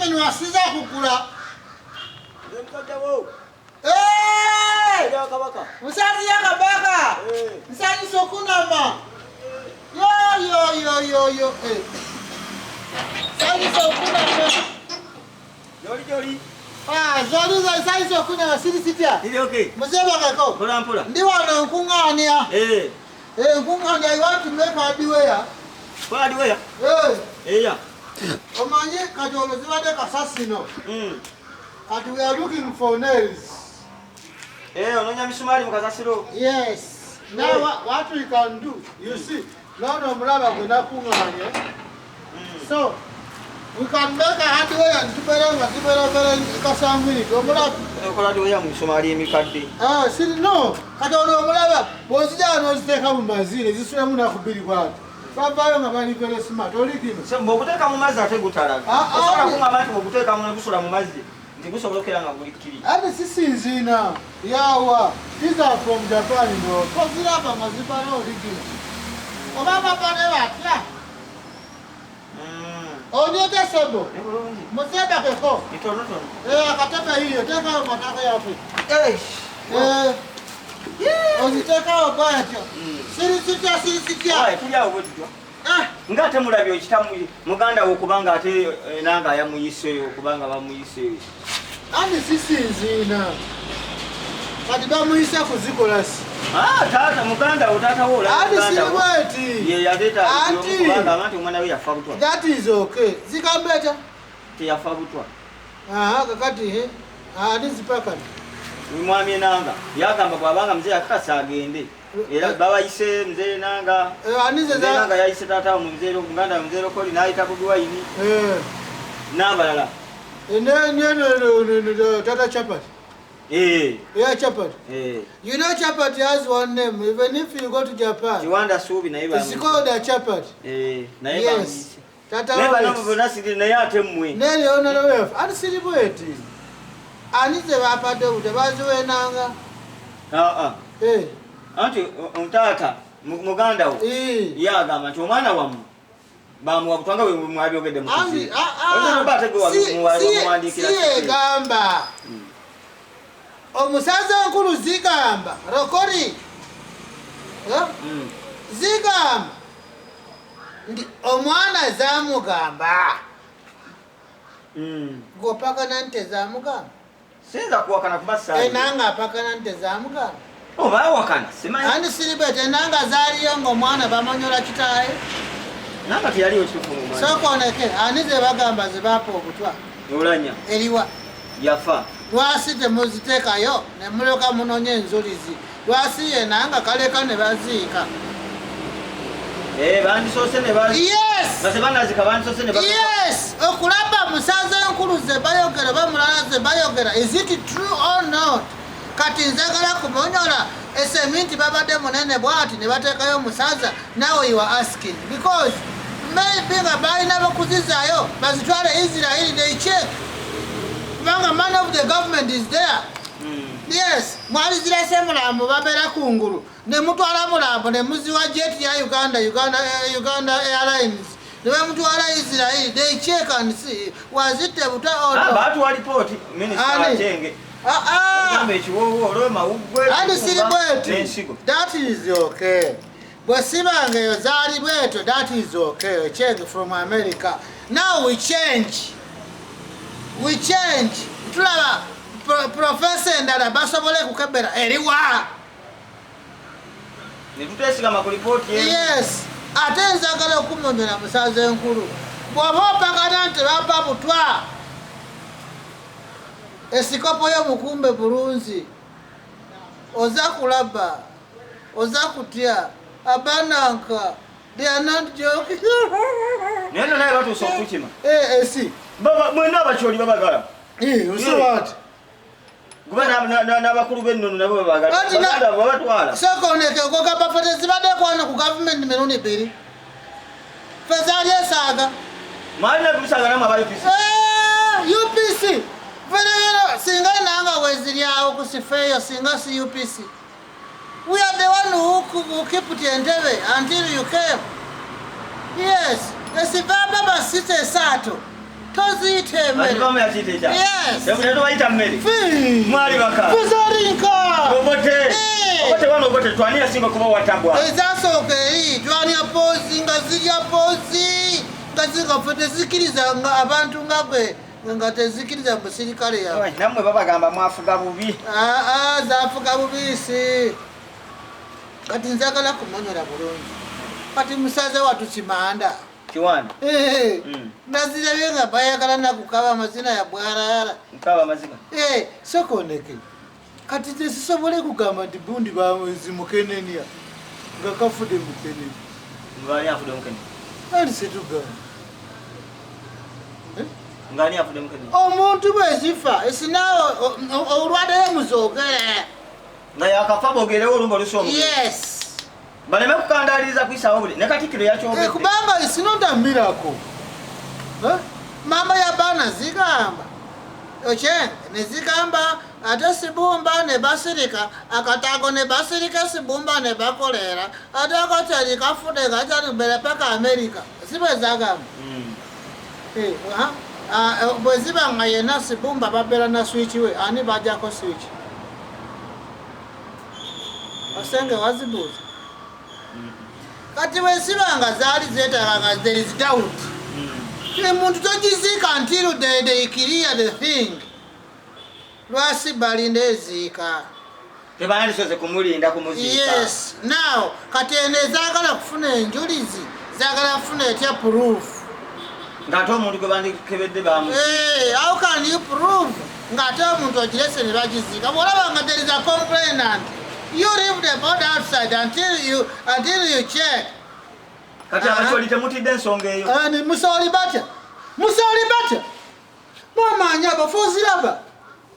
mimi niwasiza kukula. Musazi ya kabaka. Musazi sokunama. Yo. Musazi sokunama. Joli. Zoli za musazi sokunama sitia. Ili okay. Museba kako. Pola. Ndi wana nkungania. Nkungania, you want to make hardware. Hardware? Yeah. Omanye kajolo zibade kasasino. And we are looking for nails. Ononya misumari mukasasiro. Yes. Now what we can do, you see, no mlaba kuna kunganye. So we can make a hardware and tubera kasangini. Omulaba okola diwe ya misumari emikadde. See no. Kajolo omulaba bozija noziteka mu mazine zisula muna kubiri kwatu. Babayo ngabali very smart. Oli kino. Se mbokuteka mu mazi ate gutalaga. Osobola kungamba nti mbokuteka mu nebusula mu mazi. Ndikusobokera nga buli kiri. Ate sisinzina. Yawa. These are from Japan, no. Koziraba maziba no origin. Obaba pane batya. Onyote sebo. Museba keko. Itono. Akataka hiyo, teka mataka yapi. Oziteka obaya. Sirisitia. Tulya obwetutwa. Ngate mulabyo kitamu muganda okubanga ate Enanga yamuyiseyo okubanga bamuyiseyo. Ani sisinzina. Kati bamuyise kuzikola si. Taata muganda otata wo la. Ani sibweti. Ye yaleta okubanga abantu omwana we yafa butwa. That is okay. Zikambeta. Te yafa butwa. Kakati ani zipaka. Mwami Enanga yagamba kwabanga mzee akasa agende. Era babayise mzee Enanga. Anize za Enanga yayise tata mzee muganda mzee Lokoli naita kugwa yini. Nabalala. No, Tata Chapati. Yeah, Chapati. You know Chapati has one name, even if you go to Japan. Chiwanda subi na iba. It's called a Chapati. Na iba. Yes. Tata Neba no nasidi na yate mwe. Neli ona no wef. Ani silibweti. Anize bapade utebazi Enanga. Anti untata muganda wo. Yagamba nti omwana wamu bamuwa kutwanga we mwabyogedde mu kizi. Ono bate gwa muwandikira. Si gamba. Omusaza nkulu zigamba. Rokori. Zigamba. Ndi omwana zamugamba. Gopaka nante zamugamba. Senza kuwakana kubasa. Enanga paka nante zamugamba. Oba wakana simanyi. Ani silibete Enanga zaliyo ng'omwana bamonyola kitaye. Nanga tiyaliyo kitufu mu. Sokoneke anize bagamba zibapo obutwa. Oulanyah. Eliwa. Yafa. Lwasi temuzitekayo ne muloka munonye enzulizi. Lwasi Enanga kaleka ne baziika. Bandisose ne bazi. Yes. Basebana zika bandisose ne bazi. Yes. Okulaba musaza nkulu ze bayogera bamulala ze bayogera. Is it true or not? Kati nzagala kumonyola eseminti babadde munene bwati ne batekayo musaza. Now you are asking because maybe balina bakuzizayo bazitwale Israel they check. Banga man of the government is there. Yes, mwali zile semulambo babera kunguru. Ne mutwala mulambo ne muziwa jet ya Uganda Airlines. Ne mutwala Israel they check and see was it buta or no. Batu wa report minister Chenge. That is okay. Bwesibange yozali bweto, that is okay. Change from America. Now we change. We change. Tulaba professor ndala basobole kukebera eriwa. Nitutesiga makulipoti yenu. Yes. Ate nzagala okumonyola musaze nkulu. Bw'oba opagana nti bapa butwa. Esikopo yo mukumbe bulunzi. Oza kulaba. Oza kutya. Abananka. They are not joking. Neno naye watu sokuchima. Si. Baba mwenda abacholi babagala. So what? Gubana na bakulu bennono nabo babagala. Baganda babatwala. Soko oneke koka bafate zibade kwana ku government meloni biri. Fazali saga. Mwana bisaga na mabali pisi. UPC. Vero singa Enanga weziliao kusifeyo singa si UPC. We are the one who keep it Entebbe until you came. Yes. Esibaba basite sato. toziyite mmere. Bamwe yakiyita ekya. Yes. Ebuteto bayita mmere. Mwali baka. Fuzarinka. Obote. Obote wano obote twani yasinga kuba watabwa. Ezasooka eri twani apozi nga zirya pozi nga zingafete zikiriza nga abantu nga gwe nga tezikiriza musirikale yawe. Nammwe babagamba mwafuga bubi. Zafuga bubisi. Kati nzagala kumonyola bulungi. Kati musaze watu Kimanda. Kiwanda. Nazirabye nga bayagala nakukaba amazina ya bwarara. Nkaba amazina. Sokoneke. Kati tezisobole kugamba nti bundi bamwezi mukenenia. Nga kafude mukenenia. Ngani afude mukenenia? Ali setugamba. Ngani afude mukenenia? Omuntu bwezifa esinawo olwadde muzogere. Nga yakafa bogerewo olumba lusomo. Yes. Baleme kukandaliza kwisawo buli ne Katikkiro yakyogedde. Kubanga it's not a miracle. Mama ya bana zigamba. Ne zigamba ate Sibumba ne basirika akatago ne basirika Sibumba ne bakolera ate akatali kafude kachali mbele paka America. Sibe zagamba. Bweziba nga yena Sibumba babera na switch we ani bajako switch. Osenge wazibuza. Kati wesibanga zali zetanga there is doubt. Muntu tojizika until they clear the thing. Lwasi balinde zika. Tebali soze kumulinda kumuzika. Yes. Now, kati enezagala kufuna enjulizi, zagala kufuna etya proof. Ngato omuntu gwe bandikebedde bamu. How can you prove? Ngato omuntu ogirese ne bagizika. Olabanga there is a complainant. You leave the board outside until you check. Kati abacholi mutidde ensonga eyo. Ni musoli batya. Mama nyaba foziraba.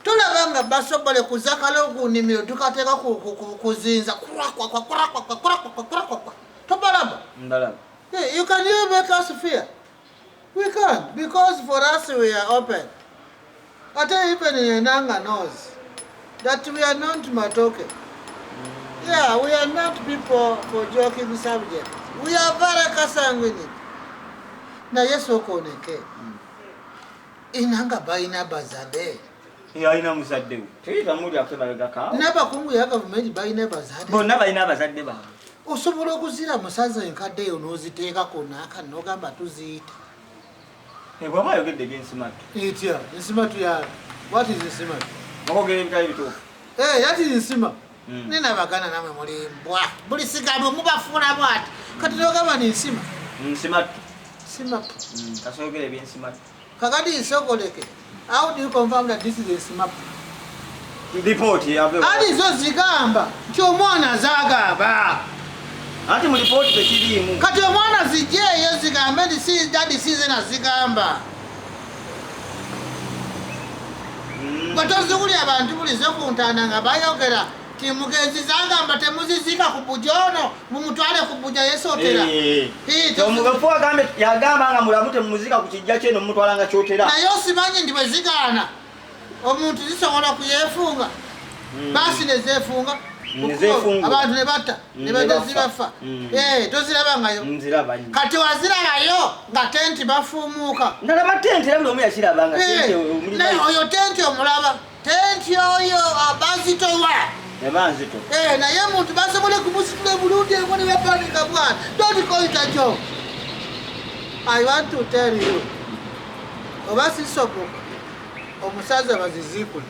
Tolabanga basobole kuzakala okunimiro tukateeka kuzinza. Tobalaba. Ndalaba. You can even make us fear. We can't, because for us we are open. Even Enanga knows that we are not matoke. Yeah, we are not people for joking subjects. We are very kasanguini. Na yeso koneke. Enanga baina bazade. Ina muzadde. Tuyita muri akebalaga ka. Naba kungu ya government baina bazade. Bonna baina bazadde ba. Osobola okuzira musaza enkadde yo n'oziteeka konna akanogamba tuziyita. Bw'aba ayogedde by'ensimatu. Etya, ensimatu ya. What is ensimatu? Okogera ebitali bituufu. Yati ensima. Nina bagana namwe mulimbwa. Buli sigambo mubafuula bwati. Kati n'ogamba ni nsima. Nsimatu. Simatu. Kasogera eby'ensimatu. Kakati nsokoleke. How do you confirm that this is a simatu? Report yabe. Ali zo zigamba. Nti omwana zagamba. Ati mu report tekiriimu. Kati omwana zijjeeyo zigambe nti si daddy sizena zigamba. Batoziwuli abantu bulizo ku ntaana nga bayogera ti mugenzi zagamba temuzizika ku bujono mumutwale ku buja yesotera. Omugafu agambe yagamba nga mulamute mumuzika ku kijja kye nomutwala nga kyotera. Naye osimanyi ndi bwe zigaana omuntu zisobola kuyefunga. Basi nezefunga. Abantu ne batta ne bazibafa. Tozirabangayo. Nzirabanyi. Kati wazirabayo nga tenti bafuumuuka. Ndalaba tenti era buli omu yakirabanga tenti omulima. Naye oyo tenti omulaba. Tenti oyo abazitowa. Ebanzito. Naye muntu basobole kumusitula bulungi eko ne bapanika bwana. Don't call it a joke. I want to tell you. Oba sisoboka. Omusaza bazizikule.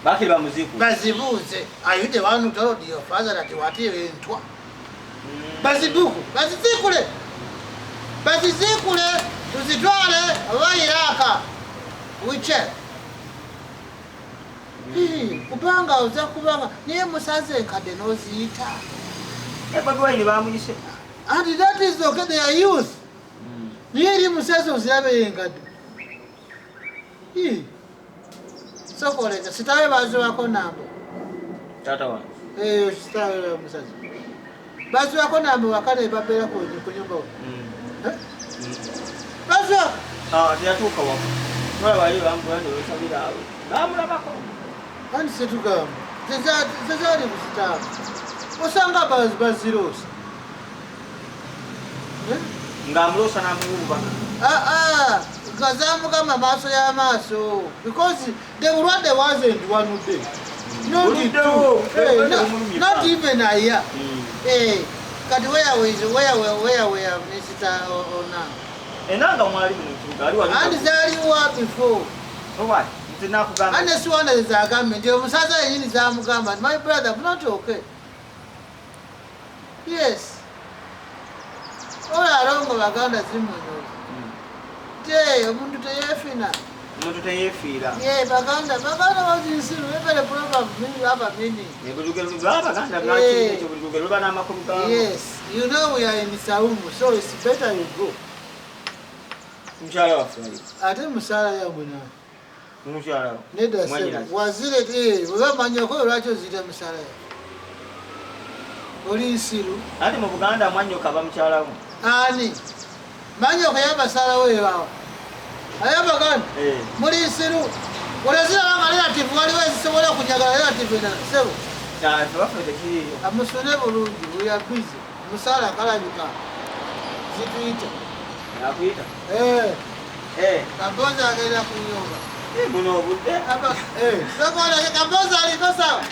Bakiri bamuziku. Bazibuze. Are you the one who told your father that you are here ntwa? Bazibuku. Bazizikule. Bazizikule. Tuzitwale abayiraka. Wiche. Kubanga oza kubanga niye musaze enkadde n'oziyita. Bobi Wine bamuyise. And that is okay, they are youth. Niye eri musaze ozirabe enkadde. Sokoleka sitawe baziwako nambo. Taata wa. Sitawe musaze. Baziwako nambo wakane babera ku nyumba. Baziwako. Tiyatuuka wako. Wala bali bambuladde olwesabira awo. Bamulabako. Ani setugamba. Tezali kusitaba. Osanga baziroosa. Ng'amuloosa n'amuwuba. Gazamugamba maaso ya maaso because the Rwanda wasn't one day. Not even a year. Hey, but where Mr. Ona? Enanga mwali mutuga. And there you were before. What? And this one is a government. You must have in Zamugamba. My brother, not okay. Yes. All around Baganda Zimuno. Yeah, Mundu Tayefina. Mundu Tayefina. Yeah, Baganda was in Sulu. Never a problem. Maybe have a meaning. Yes, you know we are in Saumu, so it's better you go. Mshahara ate musala yabuna mshahara neda sema wazire wewe manyoko lwacho zite musala oli nsiru ati mu Buganda mwanyoka ba mshahara ani manyoko yabasala wewe bawo ayaba gani muri nsiru olazira banga relative wali wezisobola kunyagala relative na sebo ya twafe ki amusone bulungi we are busy musala kalabika zituita nakuita Kamboza agenda kunyoba. Muno budde. Sokola Kamboza aliko sawa.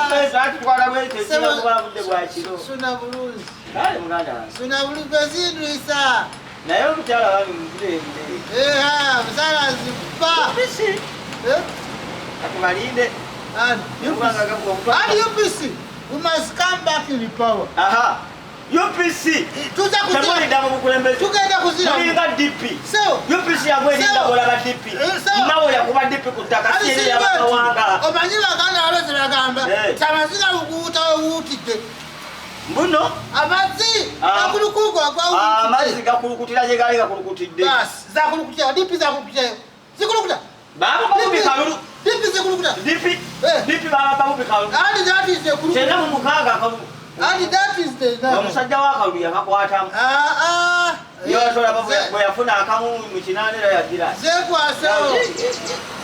Pesa atwala bwete sina kuba budde bwa kiro. Suna bulungi. Kale muganda. Suna bulungi bezindu isa. Naye omukyala wali mubire. Msala zipa. Bisi. Atumalinde. And UPC, we must come back in the power. Aha. UPC tugenda kuzira mulinga DP so UPC yagwerinda bola ba DP nawo yakuba DP kutaka siri ya bawanga omanyi baganda abeze bagamba tamaziga ukuta uwutide mbuno amazi akulukuko agwa amazi gakulukutira je gali gakulukutide bas zakulukutira DP zakulukutira zikulukuta baba babubi kalulu DP zikulukuta DP baba babubi kalulu and that is the kulukuta tena mu mukaga kalulu and that is the omusajja wa kalulu yakakwatamu yo tola bwe yafuna akamu mu kinanira yagira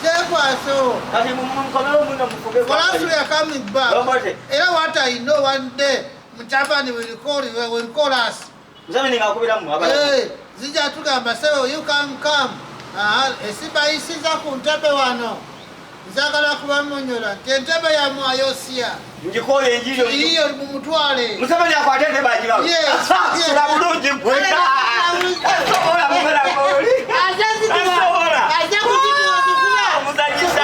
zekwaso kati mu mkono muno mufuge for us we are coming back era what I know one day mchapani will call us mzame ningakubira mu abala zija tugamba so you can come esiba isiza ku ntebe wano nzagala kubamonyola ntebe ya mwayosia njikoye njiro iyo mumutwale musabani akwatete bajiba sura bulungi kweka sobola mumera koli aja kujitwa muzajisa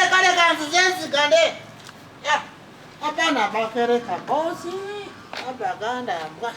kale kanzi jensi kande hapana bakereka bosi abaganda mbwa